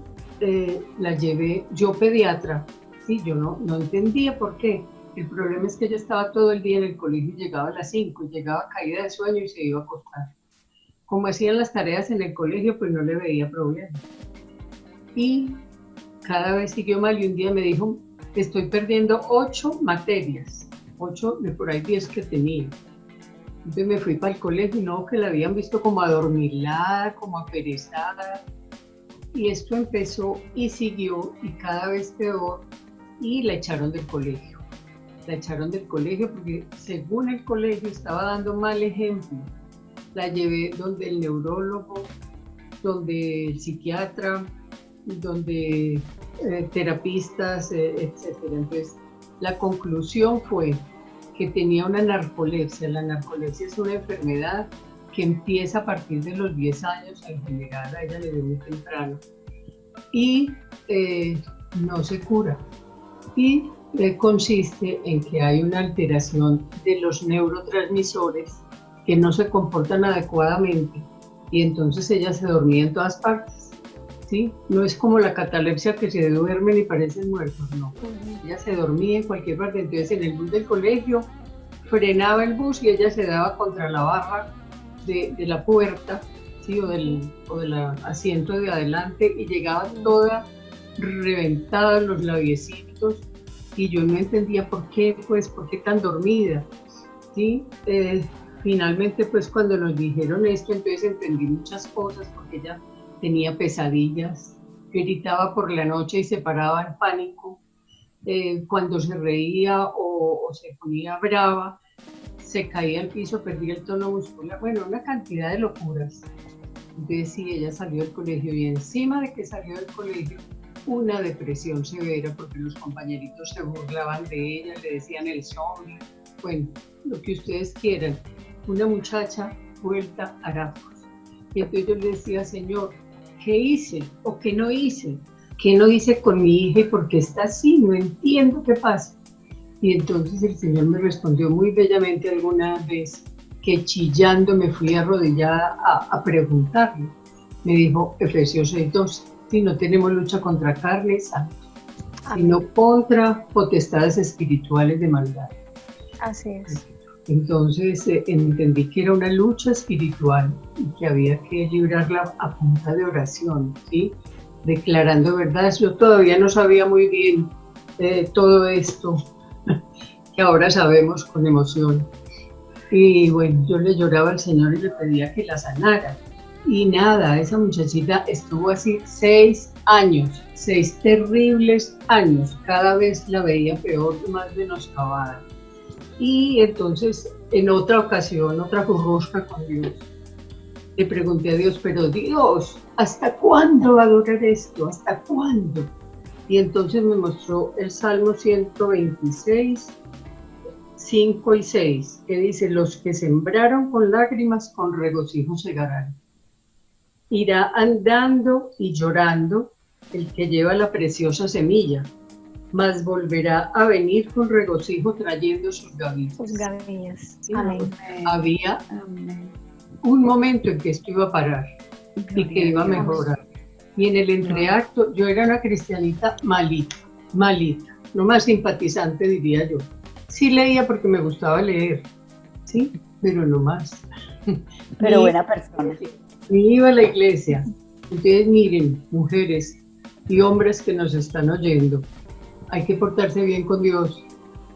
la llevé, yo pediatra, sí, yo no entendía por qué. El problema es que ella estaba todo el día en el colegio y llegaba a las 5, y llegaba caída de sueño y se iba a acostar. Como hacían las tareas en el colegio, pues no le veía problema. Y cada vez siguió mal, y un día me dijo, estoy perdiendo 8 materias, 8 de por ahí 10 que tenía. Entonces me fui para el colegio y no, que la habían visto como adormilada, como aperezada. Y esto empezó y siguió, y cada vez peor, y la echaron del colegio. La echaron del colegio porque según el colegio estaba dando mal ejemplo. La llevé donde el neurólogo, donde el psiquiatra, donde terapistas, etc. Entonces, la conclusión fue que tenía una narcolepsia. La narcolepsia es una enfermedad que empieza a partir de los 10 años en general, a ella le dio muy temprano, y no se cura. Y consiste en que hay una alteración de los neurotransmisores que no se comportan adecuadamente, y entonces ella se dormía en todas partes, ¿sí? No es como la catalepsia que se duermen y parecen muertos, no. Ella se dormía en cualquier parte. Entonces en el bus del colegio frenaba el bus y ella se daba contra la barra de la puerta, ¿sí? o del asiento de adelante, y llegaba toda reventada, los labiecitos, y yo no entendía por qué tan dormida, ¿sí? Finalmente, pues cuando nos dijeron esto, entonces entendí muchas cosas, porque ella tenía pesadillas, gritaba por la noche y se paraba en pánico, cuando se reía o se ponía brava, se caía al piso, perdía el tono muscular, bueno, una cantidad de locuras. Entonces sí, ella salió del colegio y encima de que salió del colegio, una depresión severa porque los compañeritos se burlaban de ella, le decían el zombie, bueno, lo que ustedes quieran. Una muchacha vuelta a harapos. Y entonces yo le decía, Señor, ¿qué hice o qué no hice? ¿Qué no hice con mi hija y por qué está así? No entiendo qué pasa. Y entonces el Señor me respondió muy bellamente alguna vez, que chillando me fui arrodillada a preguntarle. Me dijo, Efesios 6:12, si no tenemos lucha contra carne y sangre, sino contra potestades espirituales de maldad. Así es. Entonces entendí que era una lucha espiritual y que había que librarla a punta de oración, ¿sí? Declarando verdades. Yo todavía no sabía muy bien todo esto que ahora sabemos con emoción. Y bueno, yo le lloraba al Señor y le pedía que la sanara. Y nada, esa muchachita estuvo así 6 años, 6 terribles años. Cada vez la veía peor, más menoscabada. Y entonces, en otra ocasión, otra furrosca con Dios, le pregunté a Dios, pero Dios, ¿hasta cuándo va a durar esto? ¿Hasta cuándo? Y entonces me mostró el Salmo 126, 5 y 6, que dice, los que sembraron con lágrimas, con regocijo segarán. Irá andando y llorando el que lleva la preciosa semilla, mas volverá a venir con regocijo trayendo sus gavillas. Sus gavillas. Sí, Amén. había un momento en que esto iba a parar y que iba a mejorar. Y en el entreacto, yo era una cristianita malita, no más simpatizante diría yo. Sí leía porque me gustaba leer, sí, pero no más. Pero buena persona. Ni iba a la iglesia. Entonces miren, mujeres y hombres que nos están oyendo, hay que portarse bien con Dios,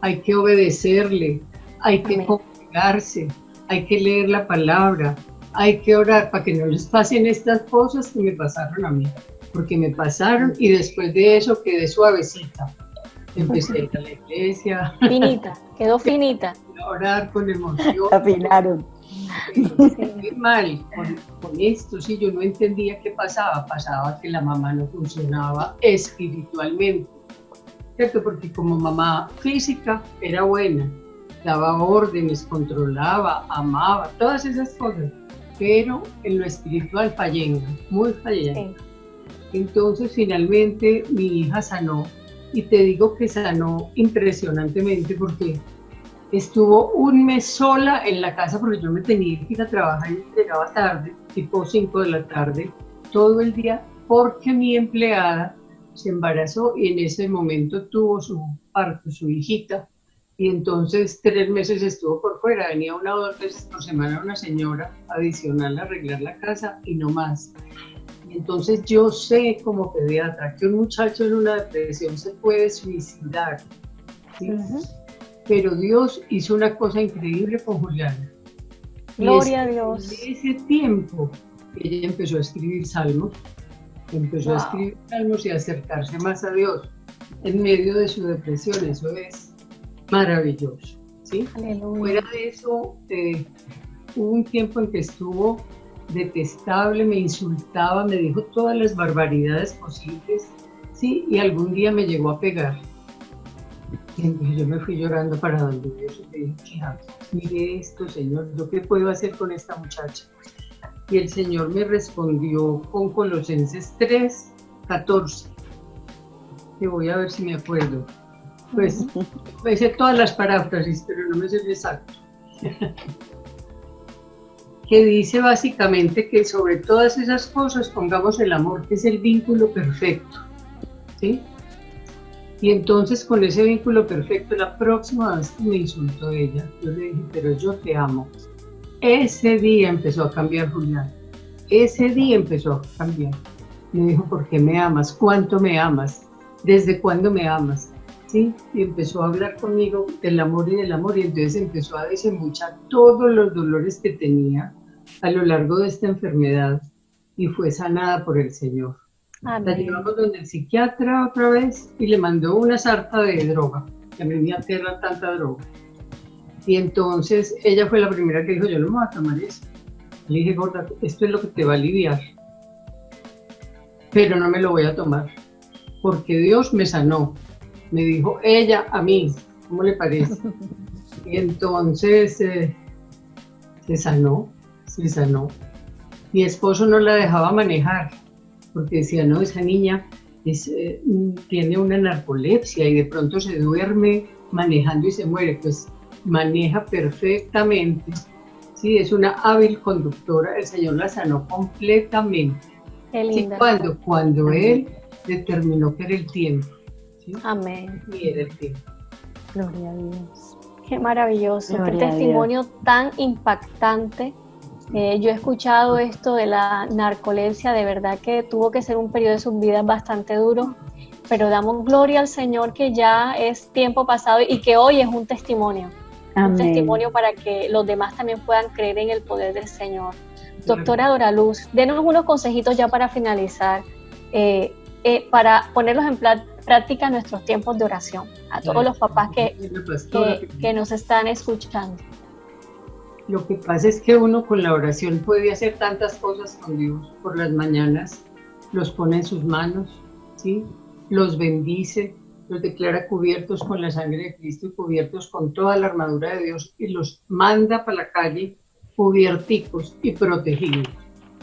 hay que obedecerle, hay que congregarse, hay que leer la palabra, hay que orar para que no les pasen estas cosas que me pasaron a mí, porque me pasaron y después de eso quedé suavecita. Empecé a ir a la iglesia. Finita, quedó finita. A orar con emoción. Afinaron. Muy mal con esto, sí, yo no entendía qué pasaba. Pasaba que la mamá no funcionaba espiritualmente, ¿cierto? Porque como mamá física era buena, daba órdenes, controlaba, amaba, todas esas cosas, pero en lo espiritual fallenga, muy fallenga. Sí. Entonces finalmente mi hija sanó, y te digo que sanó impresionantemente porque estuvo un mes sola en la casa porque yo me tenía que ir a trabajar y llegaba tarde, tipo 5 de la tarde, todo el día, porque mi empleada se embarazó y en ese momento tuvo su parto, su hijita, y entonces 3 meses estuvo por fuera, venía 1 o 2 veces por semana una señora adicional a arreglar la casa y no más. Y entonces yo sé como pediatra que un muchacho en una depresión se puede suicidar, ¿sí? Pero Dios hizo una cosa increíble con Juliana. Gloria a Dios. En ese tiempo ella empezó a escribir salmos, empezó a escribir salmos y a acercarse más a Dios en medio de su depresión. Eso es maravilloso, ¿sí? Aleluya. Fuera de eso, hubo un tiempo en que estuvo detestable, me insultaba, me dijo todas las barbaridades posibles, ¿sí? Y algún día me llegó a pegar. Y entonces yo me fui llorando para donde Dios y le dije, mire esto, Señor, ¿yo qué puedo hacer con esta muchacha? Y el Señor me respondió con Colosenses 3:14, que voy a ver si me acuerdo. Pues me sé todas las paráfrasis, pero no me sé el exacto. Que dice básicamente que sobre todas esas cosas pongamos el amor, que es el vínculo perfecto, ¿sí? Y entonces con ese vínculo perfecto, la próxima vez que me insultó ella, yo le dije, pero yo te amo. Ese día empezó a cambiar Julián, ese día empezó a cambiar. Me dijo, ¿por qué me amas? ¿Cuánto me amas? ¿Desde cuándo me amas? ¿Sí? Y empezó a hablar conmigo del amor, y entonces empezó a desembuchar todos los dolores que tenía a lo largo de esta enfermedad y fue sanada por el Señor. Amén. La llevamos donde el psiquiatra otra vez y le mandó una sarta de droga, que a mí me aterra tanta droga. Y entonces ella fue la primera que dijo, yo no me voy a tomar eso. Le dije, gorda, esto es lo que te va a aliviar, pero no me lo voy a tomar, porque Dios me sanó. Me dijo ella a mí, ¿cómo le parece? Y entonces se sanó. Mi esposo no la dejaba manejar, porque decía, no, esa niña tiene una narcolepsia y de pronto se duerme manejando y se muere. Pues maneja perfectamente, sí, es una hábil conductora, el Señor la sanó completamente. Qué linda. Sí, cuando Él determinó que era el tiempo. ¿Sí? Amén. Y era el tiempo. Gloria a Dios. Qué maravilloso, Gloria qué a testimonio tan impactante. Yo he escuchado esto de la narcolepsia, de verdad que tuvo que ser un periodo de sus vidas bastante duro, pero damos gloria al Señor que ya es tiempo pasado y que hoy es un testimonio. Amén. Un testimonio para que los demás también puedan creer en el poder del Señor. Doctora Doraluz, denos unos consejitos ya para finalizar, para ponerlos en práctica en nuestros tiempos de oración, a todos los papás que nos están escuchando. Lo que pasa es que uno con la oración puede hacer tantas cosas con Dios. Por las mañanas los pone en sus manos, ¿sí? Los bendice, los declara cubiertos con la sangre de Cristo y cubiertos con toda la armadura de Dios y los manda para la calle cubierticos y protegidos.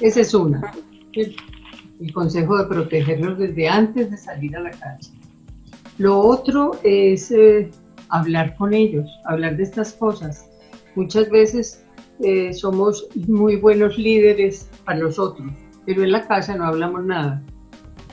Esa es una. El consejo de protegerlos desde antes de salir a la calle. Lo otro es hablar con ellos, hablar de estas cosas. Muchas veces somos muy buenos líderes para nosotros, pero en la casa no hablamos nada.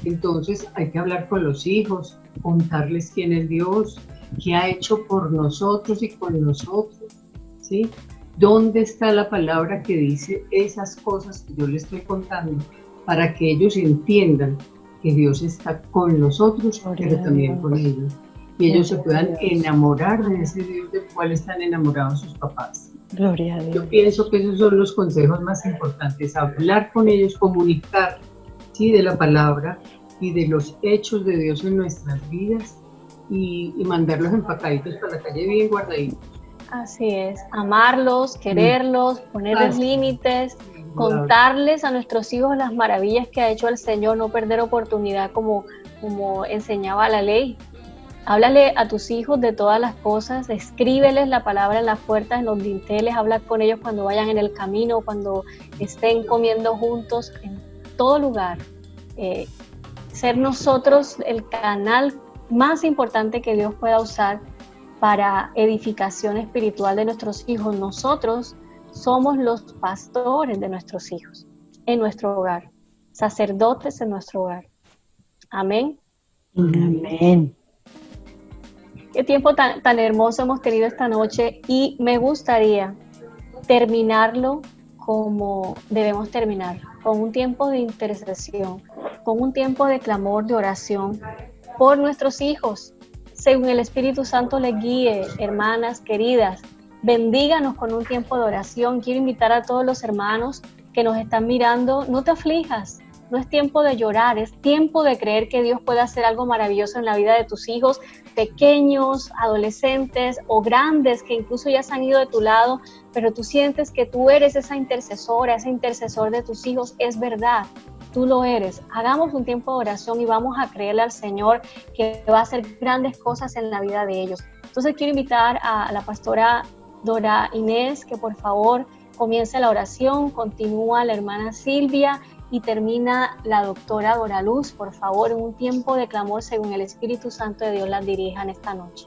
Entonces hay que hablar con los hijos, contarles quién es Dios, qué ha hecho por nosotros y con nosotros, ¿sí? ¿Dónde está la palabra que dice esas cosas que yo les estoy contando? Para que ellos entiendan que Dios está con nosotros, pero también con ellos. Y ellos se puedan enamorar de ese Dios del cual están enamorados sus papás. Gloria a Dios. Yo pienso que esos son los consejos más importantes, hablar con ellos, comunicar, ¿sí? De la palabra y de los hechos de Dios en nuestras vidas y mandarlos empacaditos para la calle bien guardaditos. Así es, amarlos, quererlos, ponerles límites, contarles a nuestros hijos las maravillas que ha hecho el Señor, no perder oportunidad como enseñaba la ley. Háblale a tus hijos de todas las cosas, escríbeles la palabra en las puertas, en los dinteles, habla con ellos cuando vayan en el camino, cuando estén comiendo juntos, en todo lugar. Ser nosotros el canal más importante que Dios pueda usar para edificación espiritual de nuestros hijos. Nosotros somos los pastores de nuestros hijos en nuestro hogar, sacerdotes en nuestro hogar. Amén. Amén. Qué tiempo tan hermoso hemos tenido esta noche y me gustaría terminarlo como debemos terminar, con un tiempo de intercesión, con un tiempo de clamor, de oración por nuestros hijos, según el Espíritu Santo les guíe. Hermanas queridas, bendíganos con un tiempo de oración. Quiero invitar a todos los hermanos que nos están mirando, no te aflijas. No es tiempo de llorar, es tiempo de creer que Dios puede hacer algo maravilloso en la vida de tus hijos, pequeños, adolescentes o grandes que incluso ya se han ido de tu lado, pero tú sientes que tú eres esa intercesora, ese intercesor de tus hijos. Es verdad, tú lo eres. Hagamos un tiempo de oración y vamos a creerle al Señor que va a hacer grandes cosas en la vida de ellos. Entonces quiero invitar a la pastora Dora Inés que por favor comience la oración, continúa la hermana Silvia y termina la doctora Doraluz. Por favor, en un tiempo de clamor según el Espíritu Santo de Dios las dirija en esta noche.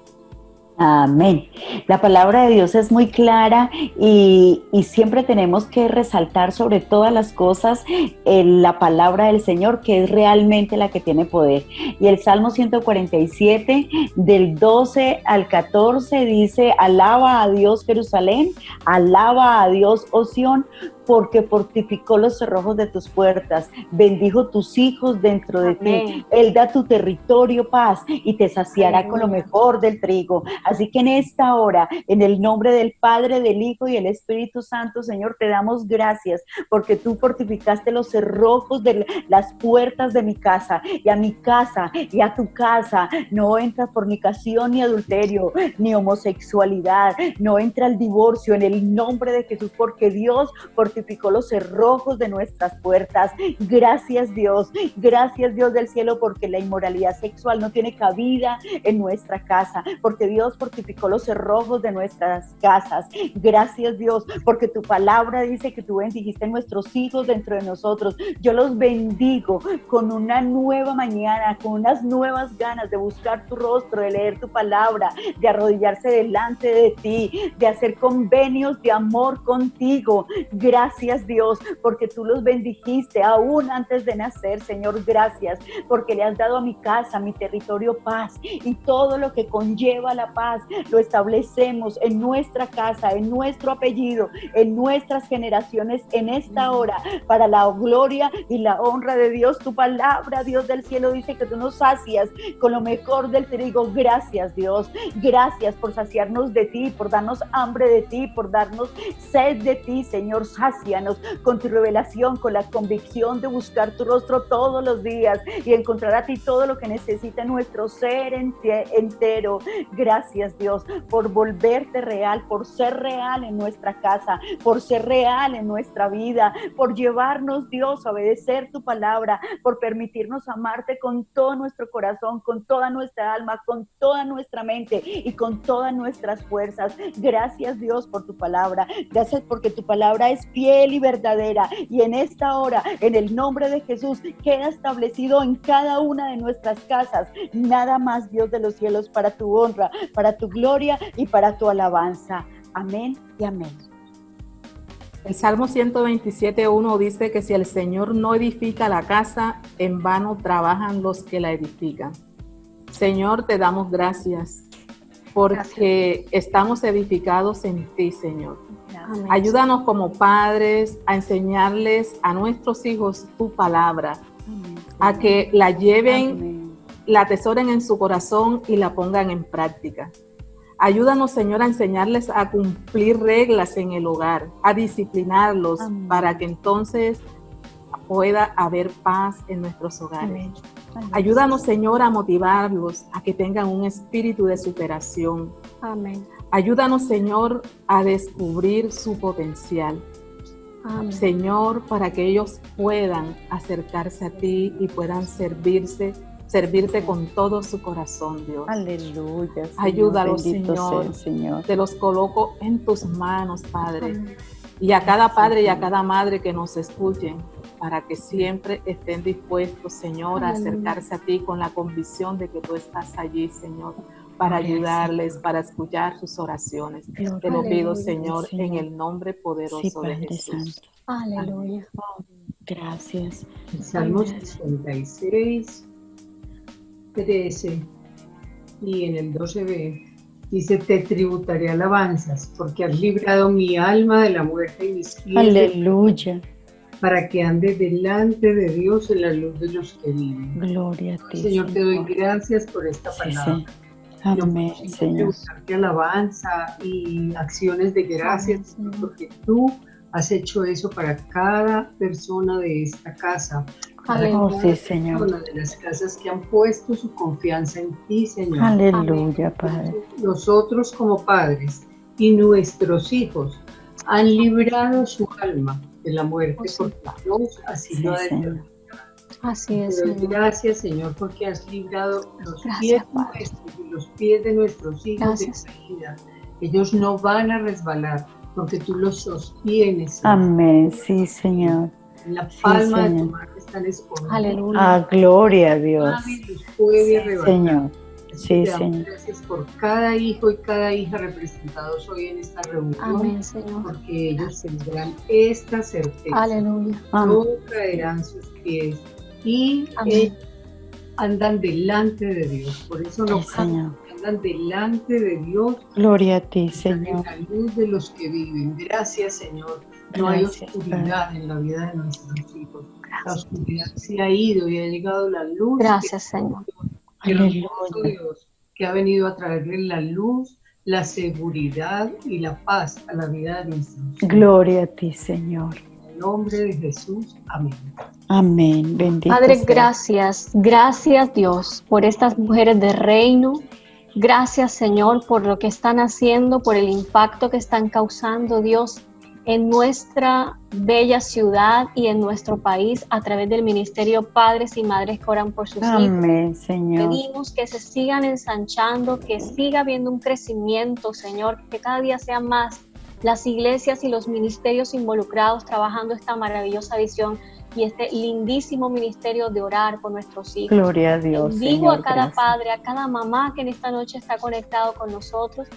Amén. La palabra de Dios es muy clara y siempre tenemos que resaltar sobre todas las cosas la palabra del Señor, que es realmente la que tiene poder. Y el Salmo 147, del 12 al 14, dice: alaba a Dios Jerusalén, alaba a Dios Sión, porque fortificó los cerrojos de tus puertas, bendijo tus hijos dentro de ti. Él da tu territorio paz y te saciará con lo mejor del trigo. Así que en esta hora, en el nombre del Padre, del Hijo y del Espíritu Santo, Señor, te damos gracias porque tú fortificaste los cerrojos de las puertas de mi casa, y a mi casa y a tu casa no entra fornicación ni adulterio, ni homosexualidad, no entra el divorcio en el nombre de Jesús, porque Dios fortificó los cerrojos de nuestras puertas. Gracias Dios del cielo, porque la inmoralidad sexual no tiene cabida en nuestra casa, porque Dios fortificó los cerrojos de nuestras casas. Gracias Dios, porque tu palabra dice que tú bendijiste a nuestros hijos dentro de nosotros. Yo los bendigo con una nueva mañana, con unas nuevas ganas de buscar tu rostro, de leer tu palabra, de arrodillarse delante de ti, de hacer convenios de amor contigo. Gracias Dios, porque tú los bendijiste aún antes de nacer, Señor. Gracias, porque le has dado a mi casa, a mi territorio, paz, y todo lo que conlleva la paz lo establecemos en nuestra casa, en nuestro apellido, en nuestras generaciones, en esta hora, para la gloria y la honra de Dios. Tu palabra, Dios del cielo, dice que tú nos sacias con lo mejor del trigo. Gracias Dios, gracias por saciarnos de ti, por darnos hambre de ti, por darnos sed de ti, Señor. Sácianos con tu revelación, con la convicción de buscar tu rostro todos los días y encontrar a ti todo lo que necesita nuestro ser entero. Gracias Dios por volverte real, por ser real en nuestra casa, por ser real en nuestra vida, por llevarnos, Dios, a obedecer tu palabra, por permitirnos amarte con todo nuestro corazón, con toda nuestra alma, con toda nuestra mente y con todas nuestras fuerzas. Gracias Dios por tu palabra, gracias porque tu palabra es fiel y verdadera, y en esta hora, en el nombre de Jesús, queda establecido en cada una de nuestras casas, nada más, Dios de los cielos, para tu honra, para tu gloria y para tu alabanza. Amén y amén. El Salmo 127:1 dice que si el Señor no edifica la casa, en vano trabajan los que la edifican. Señor, te damos gracias porque estamos edificados en ti, Señor. Amén. Ayúdanos como padres a enseñarles a nuestros hijos tu palabra, a que la lleven, la atesoren en su corazón y la pongan en práctica. Ayúdanos, Señor, a enseñarles a cumplir reglas en el hogar, a disciplinarlos. Amén. Para que entonces pueda haber paz en nuestros hogares. Amén. Ayúdanos, Señor, a motivarlos a que tengan un espíritu de superación. Amén. Ayúdanos, Señor, a descubrir su potencial. Amén. Señor, para que ellos puedan acercarse a ti y puedan servirte con todo su corazón, Dios. Aleluya. Señor. Ayúdalos, Señor. Te los coloco en tus manos, Padre. Amén. Y a cada padre y a cada madre que nos escuchen, para que siempre estén dispuestos, Señor, a acercarse a ti con la convicción de que tú estás allí, Señor, para ayudarles, para escuchar sus oraciones. Te lo pido, Señor, en el nombre poderoso de Jesús. Aleluya. Gracias. El Salmo 66, 13 y en el 12b dice: te tributaré alabanzas porque has librado mi alma de la muerte y mis pies. Aleluya. Para que ande delante de Dios en la luz de los que viven. Gloria a ti, Señor. Te doy gracias por esta palabra. Sí. Amén, Señor. Tributarte alabanza y acciones de gracias, Amén, porque tú has hecho eso para cada persona de esta casa. Sí, Señor. Una de las casas que han puesto su confianza en ti, Señor. Aleluya, Padre. Nosotros como padres y nuestros hijos han librado su alma de la muerte, porque Dios así lo ha determinado. Así es. Gracias, Señor, porque has librado los pies nuestros y los pies de nuestros hijos de caída. Ellos no van a resbalar porque tú los sostienes, Señor. Amén, sí, Señor. En la palma de tu mano están escondidos. Aleluya. Gloria a Dios. Nadie los puede arrebatar. Señor. Sí, Señor. Gracias por cada hijo y cada hija representados hoy en esta reunión. Amén, Señor. Porque ellos tendrán esta certeza. Aleluya. No caerán sus pies y ellos andan delante de Dios. Por eso no cantan, andan delante de Dios. Gloria a ti, Señor. En la luz de los que viven. Gracias, Señor. No hay oscuridad en la vida de nuestros hijos. La oscuridad se ha ido y ha llegado la luz. Gracias, Señor. Aleluya. Dios, que ha venido a traerle la luz, la seguridad y la paz a la vida de nuestros hijos. Gloria a ti, Señor. En el nombre de Jesús, amén. Amén, bendito Padre, sea. gracias Dios por estas mujeres de reino. Gracias Señor por lo que están haciendo, por el impacto que están causando, Dios, en nuestra bella ciudad y en nuestro país a través del ministerio Padres y Madres que oran por sus hijos. Amén, Señor. Pedimos que se sigan ensanchando, que siga habiendo un crecimiento, Señor, que cada día sean más las iglesias y los ministerios involucrados trabajando esta maravillosa visión y este lindísimo ministerio de orar por nuestros hijos. Gloria a Dios, Bendigo Señor, a cada gracias. padre, a cada mamá que en esta noche está conectado con nosotros.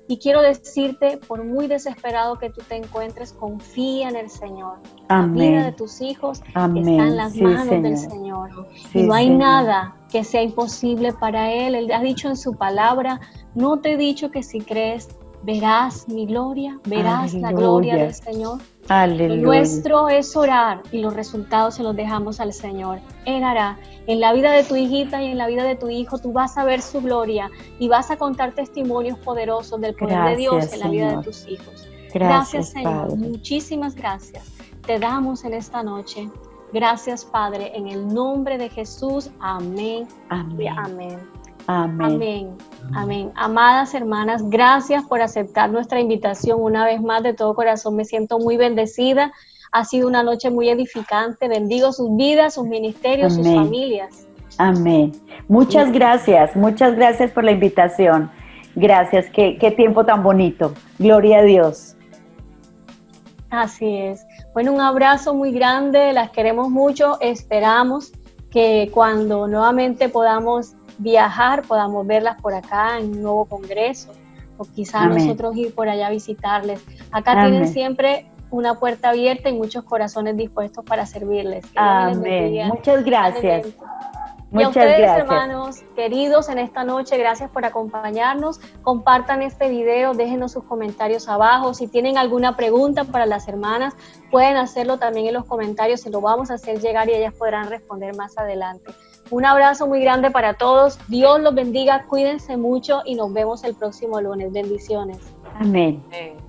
Y quiero decirte, por muy desesperado que tú te encuentres, confía en el Señor. Amén. La vida de tus hijos Amén. está en las Sí, manos Señor. del Señor. Sí, Y no hay Señor. nada que sea imposible para Él. Él ha dicho en su palabra, no te he dicho que si crees, verás mi gloria, verás la gloria Aleluya. del Señor. Lo Aleluya. nuestro es orar y los resultados se los dejamos al Señor. Él hará. En la vida de tu hijita y en la vida de tu hijo, tú vas a ver su gloria y vas a contar testimonios poderosos del poder de Dios Gracias, en la vida Señor. de tus hijos. Gracias, Señor. Padre. Muchísimas gracias. Te damos en esta noche. Gracias, Padre, en el nombre de Jesús. Amén. Y Amén. amén. Amén. Amén, amén. Amadas hermanas, gracias por aceptar nuestra invitación una vez más. De todo corazón me siento muy bendecida. Ha sido una noche muy edificante. Bendigo sus vidas, sus ministerios, sus Amén. familias. Amén. Muchas gracias por la invitación. Gracias, qué tiempo tan bonito. Gloria a Dios. Así es. Bueno, un abrazo muy grande, las queremos mucho. Esperamos que cuando nuevamente podamos viajar, podamos verlas por acá en un nuevo congreso, o quizás Amén. nosotros ir por allá a visitarles. Acá Amén. tienen siempre una puerta abierta y muchos corazones dispuestos para servirles. Que Dios les Amén. bendiga. Muchas gracias. grandemente. Y a Muchas ustedes, gracias. hermanos queridos, en esta noche, gracias por acompañarnos. Compartan este video, déjenos sus comentarios abajo. Si tienen alguna pregunta para las hermanas, pueden hacerlo también en los comentarios, se lo vamos a hacer llegar y ellas podrán responder más adelante. Un abrazo muy grande para todos. Dios los bendiga, cuídense mucho y nos vemos el próximo lunes. Bendiciones. Amén. Amén.